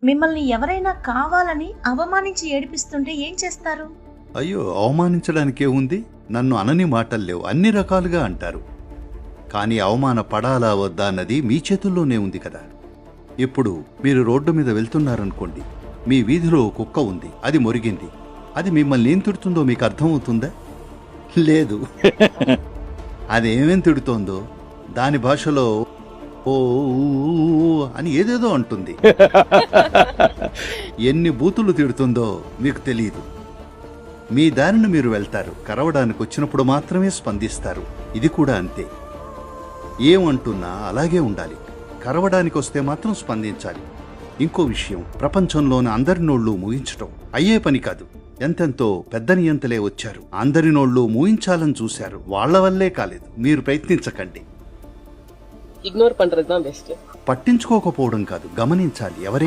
మిమ్మల్ని ఎవరైనా కావాలని అవమానించి ఏడిపిస్తుంటే ఏం చేస్తారు? అయ్యో, అవమానించడానికే ఉంది? నన్ను అనని మాటలు లేవు, అన్ని రకాలుగా అంటారు. కానీ అవమాన పడాలా వద్దా అన్నది మీ చేతుల్లోనే ఉంది కదా. ఇప్పుడు మీరు రోడ్డు మీద వెళ్తున్నారనుకోండి, మీ వీధిలో కుక్క ఉంది, అది మొరిగింది. అది మిమ్మల్ని ఏం తిడుతుందో మీకు అర్థమవుతుందా? లేదు. అదేమేం తిడుతోందో దాని భాషలో ఓ అని ఏదేదో అంటుంది. ఎన్ని బూతులు తిడుతుందో మీకు తెలియదు. మీ దారిని మీరు వెళ్తారు, కరవడానికి వచ్చినప్పుడు మాత్రమే స్పందిస్తారు. ఇది కూడా అంతే. ఏమంటున్నా అలాగే ఉండాలి. కరవడానికి వస్తే మాత్రం స్పందించాలి. ఇంకో విషయం, ప్రపంచంలోని అందరి నోళ్లు మూయించటం అయ్యే పని కాదు. ఎంతెంతో పెద్ద నియంతలే వచ్చారు, అందరి నోళ్లు మూయించాలని చూశారు, వాళ్ల వల్లే కాలేదు. మీరు ప్రయత్నించకండి. Ignore పண்றதுதான் best. పట్టించుకోకపోవడం కాదు, గమనించాలి. ఎవరైనా